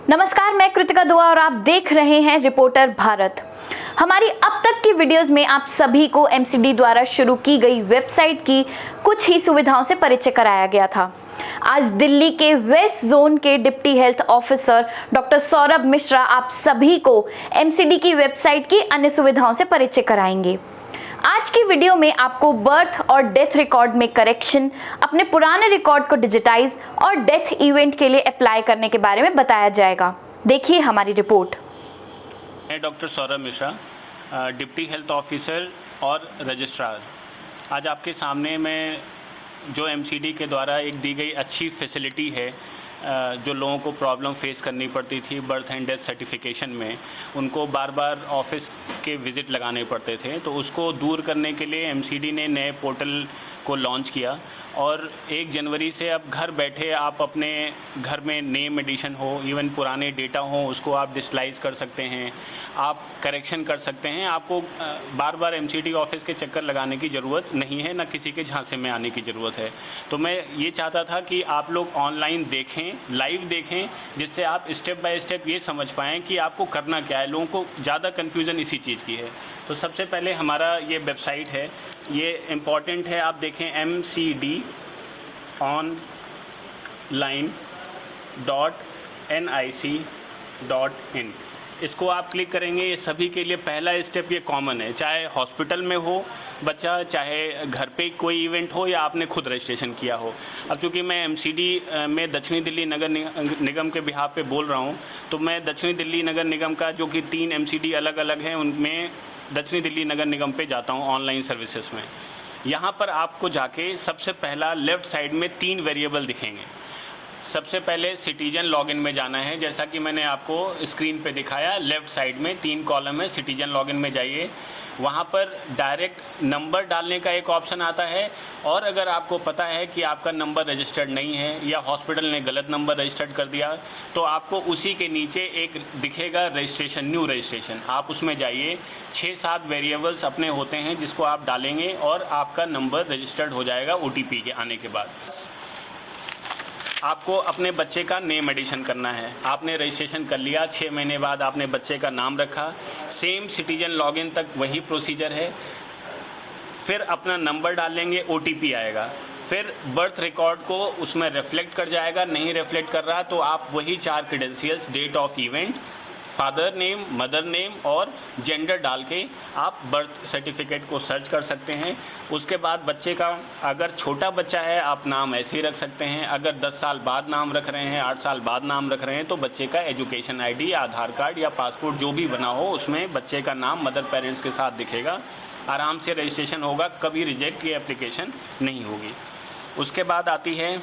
नमस्कार, मैं कृतिका दुआ और आप देख रहे हैं रिपोर्टर भारत। हमारी अब तक की वीडियोस में आप सभी को एमसीडी द्वारा शुरू की गई वेबसाइट की कुछ ही सुविधाओं से परिचय कराया गया था। आज दिल्ली के वेस्ट जोन के deputy health officer doctor Saurabh Mishra आप सभी को एमसीडी की वेबसाइट की अन्य सुविधाओं से परिचय कराएंगे। आज की वीडियो में आपको बर्थ और डेथ रिकॉर्ड में करेक्शन, अपने पुराने रिकॉर्ड को डिजिटाइज और डेथ इवेंट के लिए अप्लाई करने के बारे में बताया जाएगा। देखिए हमारी रिपोर्ट। मैं doctor Saurabh Mishra, deputy health officer और रजिस्ट्रार। आज आपके सामने मैं जो एमसीडी के द्वारा एक दी गई अच्छी फैसिलिटी है, जो लोगों को प्रॉब्लम फेस करनी पड़ती थी बर्थ एंड डेथ सर्टिफिकेशन में, उनको बार बार ऑफिस के विज़िट लगाने पड़ते थे, तो उसको दूर करने के लिए एमसीडी ने नए पोर्टल को लॉन्च किया और 1 जनवरी से अब घर बैठे आप अपने घर में नेम एडिशन हो, इवन पुराने डेटा हो, उसको आप डिजिटलाइज कर सकते हैं, आप करेक्शन कर सकते हैं। आपको बार बार एमसीडी ऑफिस के चक्कर लगाने की ज़रूरत नहीं है, ना किसी के झांसे में आने की ज़रूरत है। तो मैं ये चाहता था कि आप लोग ऑनलाइन देखें, लाइव देखें, जिससे आप स्टेप बाय स्टेप ये समझ पाएँ कि आपको करना क्या है। लोगों को ज़्यादा कन्फ्यूज़न इसी चीज़ की है। तो सबसे पहले हमारा ये वेबसाइट है, ये इम्पॉर्टेंट है। आप देखें mcdonline.nic.in, इसको आप क्लिक करेंगे। ये सभी के लिए पहला स्टेप ये कॉमन है, चाहे हॉस्पिटल में हो बच्चा, चाहे घर पे कोई इवेंट हो या आपने खुद रजिस्ट्रेशन किया हो। अब चूँकि मैं एमसीडी में दक्षिणी दिल्ली नगर निगम के बिहाफ पे बोल रहा हूँ, तो मैं दक्षिणी दिल्ली नगर निगम का जो कि 3 एमसीडी अलग अलग हैं, उनमें दक्षिणी दिल्ली नगर निगम पे जाता हूँ ऑनलाइन सर्विसेज में। यहाँ पर आपको जाके सबसे पहला लेफ़्ट साइड में 3 वेरिएबल दिखेंगे। सबसे पहले सिटीजन लॉगिन में जाना है, जैसा कि मैंने आपको स्क्रीन पे दिखाया। लेफ़्ट साइड में 3 कॉलम है, सिटीजन लॉगिन में जाइए। वहाँ पर डायरेक्ट नंबर डालने का एक ऑप्शन आता है, और अगर आपको पता है कि आपका नंबर रजिस्टर्ड नहीं है या हॉस्पिटल ने गलत नंबर रजिस्टर्ड कर दिया, तो आपको उसी के नीचे एक दिखेगा रजिस्ट्रेशन, न्यू रजिस्ट्रेशन। आप उसमें जाइए। 6-7 वेरिएबल्स अपने होते हैं जिसको आप डालेंगे और आपका नंबर रजिस्टर्ड हो जाएगा ओटीपी के आने के बाद। आपको अपने बच्चे का नेम एडिशन करना है। आपने रजिस्ट्रेशन कर लिया, 6 महीने बाद आपने बच्चे का नाम रखा, सेम सिटीजन लॉगिन तक वही प्रोसीजर है। फिर अपना नंबर डालेंगे, ओटीपी आएगा, फिर बर्थ रिकॉर्ड को उसमें रिफ्लेक्ट कर जाएगा। नहीं रिफ्लेक्ट कर रहा तो आप वही 4 credentials, date of event, father name, mother name और जेंडर डाल के आप बर्थ सर्टिफिकेट को सर्च कर सकते हैं। उसके बाद बच्चे का, अगर छोटा बच्चा है आप नाम ऐसे ही रख सकते हैं। अगर 10 साल बाद नाम रख रहे हैं, 8 साल बाद नाम रख रहे हैं, तो बच्चे का एजुकेशन आईडी, आधार कार्ड या पासपोर्ट जो भी बना हो उसमें बच्चे का नाम मदर पेरेंट्स के साथ दिखेगा। आराम से रजिस्ट्रेशन होगा, कभी रिजेक्ट की एप्लीकेशन नहीं होगी। उसके बाद आती है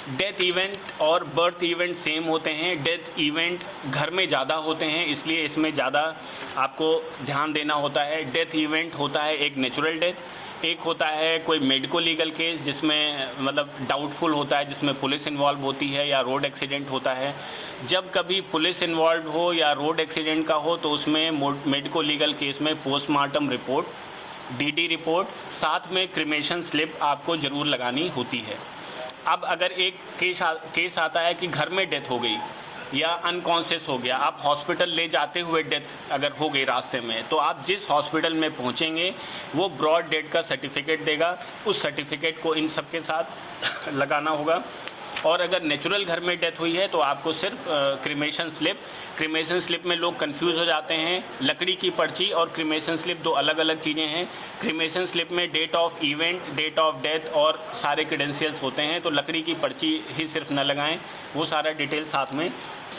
डेथ इवेंट और बर्थ इवेंट सेम होते हैं। डेथ इवेंट घर में ज़्यादा होते हैं, इसलिए इसमें ज़्यादा आपको ध्यान देना होता है। डेथ इवेंट होता है एक नेचुरल डेथ, एक होता है कोई मेडिको लीगल केस जिसमें मतलब डाउटफुल होता है, जिसमें पुलिस इन्वॉल्व होती है या रोड एक्सीडेंट होता है। जब कभी पुलिस इन्वॉल्व हो या रोड एक्सीडेंट का हो तो उसमें मेडिको लीगल केस में पोस्टमार्टम रिपोर्ट, डीडी रिपोर्ट, साथ में क्रिमेशन स्लिप आपको ज़रूर लगानी होती है। अब अगर एक केस आता है कि घर में डेथ हो गई या अनकॉन्शियस हो गया, आप हॉस्पिटल ले जाते हुए डेथ अगर हो गई रास्ते में, तो आप जिस हॉस्पिटल में पहुंचेंगे वो ब्रॉड डेथ का सर्टिफिकेट देगा। उस सर्टिफिकेट को इन सब के साथ लगाना होगा। और अगर नेचुरल घर में डेथ हुई है तो आपको सिर्फ क्रिमेशन स्लिप में लोग कंफ्यूज हो जाते हैं। लकड़ी की पर्ची और क्रिमेशन स्लिप 2 अलग अलग चीज़ें हैं। क्रिमेशन स्लिप में date of event, date of death और सारे क्रेडेंशियल्स होते हैं, तो लकड़ी की पर्ची ही सिर्फ न लगाएं, वो सारा डिटेल साथ में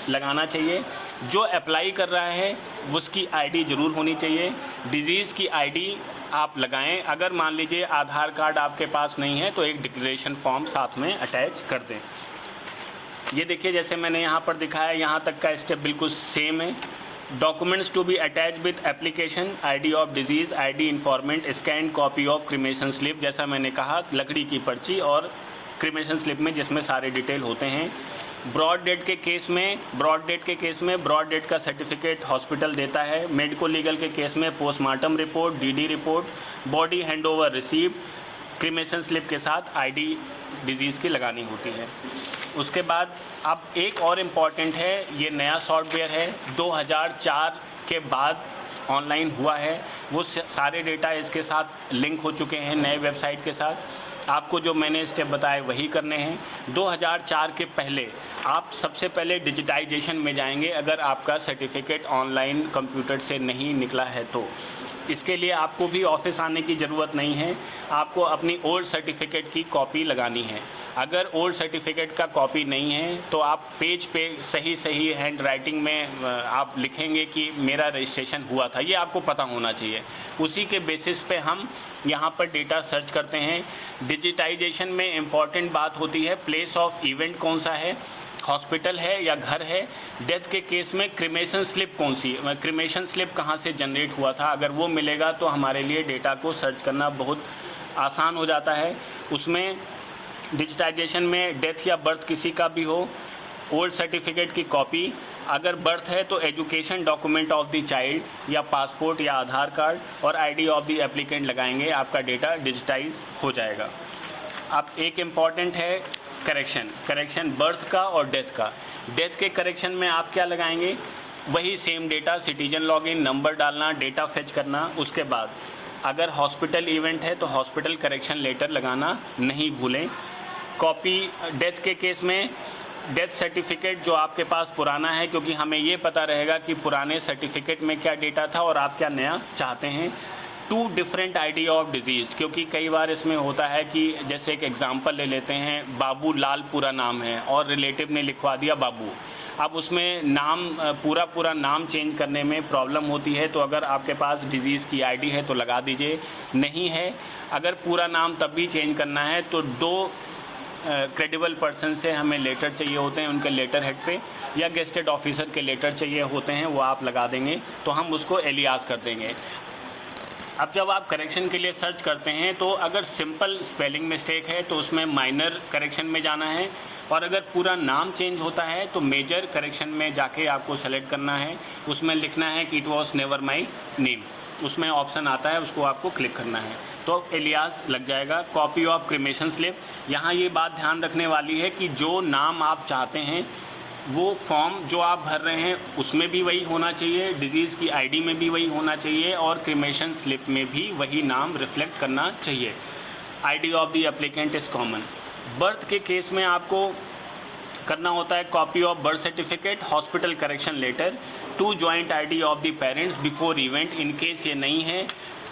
लगाना चाहिए। जो अप्लाई कर रहा है उसकी आईडी ज़रूर होनी चाहिए। डिजीज़ की आईडी आप लगाएं। अगर मान लीजिए आधार कार्ड आपके पास नहीं है तो एक डिक्लेरेशन फॉर्म साथ में अटैच कर दें। ये देखिए, जैसे मैंने यहाँ पर दिखाया, यहाँ तक का स्टेप बिल्कुल सेम है। Documents to be attach with application, ID of deceased, ID informant, scan copy of cremation slip, जैसा मैंने कहा लकड़ी की पर्ची और क्रिमेशन स्लिप में जिसमें सारे डिटेल होते हैं। ब्रॉड डेट के केस में ब्रॉड डेट का सर्टिफिकेट हॉस्पिटल देता है। मेडिको लीगल के केस में postmortem report, DD report, body handover receipt, cremation slip के साथ आईडी डिजीज़ की लगानी होती है। उसके बाद अब एक और इम्पॉर्टेंट है, ये नया सॉफ्टवेयर है 2004 के बाद ऑनलाइन हुआ है, वो सारे डेटा इसके साथ लिंक हो चुके हैं नए वेबसाइट के साथ। आपको जो मैंने स्टेप बताए वही करने हैं। 2004 के पहले आप सबसे पहले डिजिटाइजेशन में जाएंगे अगर आपका सर्टिफिकेट ऑनलाइन कंप्यूटर से नहीं निकला है तो। इसके लिए आपको भी ऑफिस आने की ज़रूरत नहीं है, आपको अपनी ओल्ड सर्टिफिकेट की कॉपी लगानी है। अगर ओल्ड सर्टिफिकेट का कॉपी नहीं है तो आप पेज पे सही हैंड राइटिंग में आप लिखेंगे कि मेरा रजिस्ट्रेशन हुआ था, ये आपको पता होना चाहिए। उसी के बेसिस पे हम यहाँ पर डेटा सर्च करते हैं। डिजिटाइजेशन में इम्पॉर्टेंट बात होती है प्लेस ऑफ इवेंट कौन सा है, हॉस्पिटल है या घर है। डेथ के केस में क्रिमेशन स्लिप कौन सी, क्रिमेशन स्लिप कहाँ से जनरेट हुआ था, अगर वो मिलेगा तो हमारे लिए डेटा को सर्च करना बहुत आसान हो जाता है। उसमें डिजिटाइजेशन में डेथ या बर्थ किसी का भी हो, ओल्ड सर्टिफिकेट की कॉपी, अगर बर्थ है तो education document of the child या पासपोर्ट या आधार कार्ड और आईडी ऑफ द एप्लीकेंट लगाएंगे, आपका डेटा डिजिटाइज हो जाएगा। अब एक इम्पॉर्टेंट है करेक्शन बर्थ का और डेथ का। डेथ के करेक्शन में आप क्या लगाएंगे, वही same data, citizen login number डालना, डेटा फेच करना। उसके बाद अगर हॉस्पिटल इवेंट है तो हॉस्पिटल करेक्शन लेटर लगाना नहीं भूलें। कॉपी डेथ के केस में डेथ सर्टिफिकेट जो आपके पास पुराना है, क्योंकि हमें ये पता रहेगा कि पुराने सर्टिफिकेट में क्या डेटा था और आप क्या नया चाहते हैं। 2 डिफरेंट आईडी ऑफ डिजीज़, क्योंकि कई बार इसमें होता है कि जैसे एक एग्जांपल ले लेते हैं, बाबू लाल पूरा नाम है और रिलेटिव ने लिखवा दिया बाबू। अब उसमें नाम पूरा नाम चेंज करने में प्रॉब्लम होती है, तो अगर आपके पास डिजीज़ की आईडी है तो लगा दीजिए, नहीं है अगर पूरा नाम तब भी चेंज करना है तो 2 क्रेडिबल पर्सन से हमें लेटर चाहिए होते हैं, उनके लेटर हेड पे या गेस्टेड ऑफिसर के लेटर चाहिए होते हैं, वो आप लगा देंगे तो हम उसको एलियास कर देंगे। अब जब आप करेक्शन के लिए सर्च करते हैं तो अगर सिंपल स्पेलिंग मिस्टेक है तो उसमें माइनर करेक्शन में जाना है, और अगर पूरा नाम चेंज होता है तो मेजर करेक्शन में जाके आपको सेलेक्ट करना है। उसमें लिखना है कि it was never my name, उसमें ऑप्शन आता है, उसको आपको क्लिक करना है तो एलियास लग जाएगा। कॉपी ऑफ क्रिमेशन स्लिप, यहाँ ये बात ध्यान रखने वाली है कि जो नाम आप चाहते हैं वो फॉर्म जो आप भर रहे हैं उसमें भी वही होना चाहिए, डिजीज़ की आईडी में भी वही होना चाहिए और क्रिमेशन स्लिप में भी वही नाम रिफ्लेक्ट करना चाहिए। ID of the applicant is common. Birth के केस में आपको करना होता है copy of birth certificate, hospital correction letter, 2 joint ID of the parents before event. In case ये नहीं है,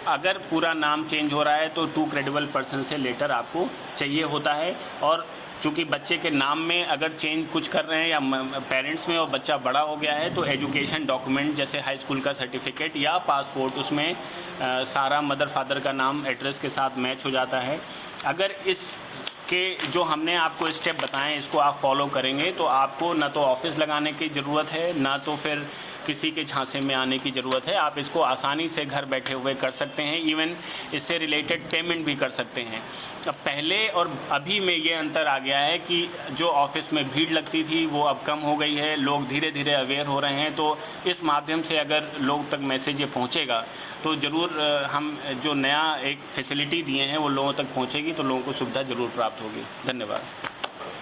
अगर पूरा नाम चेंज हो रहा है तो 2 क्रेडिबल पर्सन से लेटर आपको चाहिए होता है। और चूँकि बच्चे के नाम में अगर चेंज कुछ कर रहे हैं या पेरेंट्स में और बच्चा बड़ा हो गया है तो एजुकेशन डॉक्यूमेंट जैसे हाई स्कूल का सर्टिफिकेट या पासपोर्ट, उसमें सारा मदर फादर का नाम एड्रेस के साथ मैच हो जाता है। अगर इसके जो हमने आपको स्टेप बताएं इसको आप फॉलो करेंगे तो आपको ना तो ऑफिस लगाने की ज़रूरत है ना तो फिर किसी के झांसे में आने की ज़रूरत है। आप इसको आसानी से घर बैठे हुए कर सकते हैं, इवन इससे रिलेटेड पेमेंट भी कर सकते हैं। अब पहले और अभी में ये अंतर आ गया है कि जो ऑफिस में भीड़ लगती थी वो अब कम हो गई है, लोग धीरे धीरे अवेयर हो रहे हैं। तो इस माध्यम से अगर लोग तक मैसेज ये पहुँचेगा तो ज़रूर हम जो नया एक फैसिलिटी दिए हैं वो लोगों तक पहुँचेगी तो लोगों को सुविधा ज़रूर प्राप्त होगी। धन्यवाद।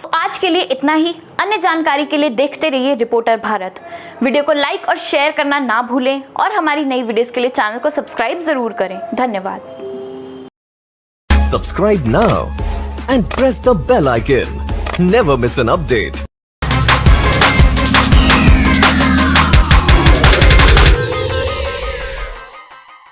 तो आज के लिए इतना ही। अन्य जानकारी के लिए देखते रहिए रिपोर्टर भारत। वीडियो को लाइक और शेयर करना ना भूलें और हमारी नई वीडियोस के लिए चैनल को सब्सक्राइब जरूर करें। धन्यवाद। Subscribe now and press the bell icon. Never miss an update.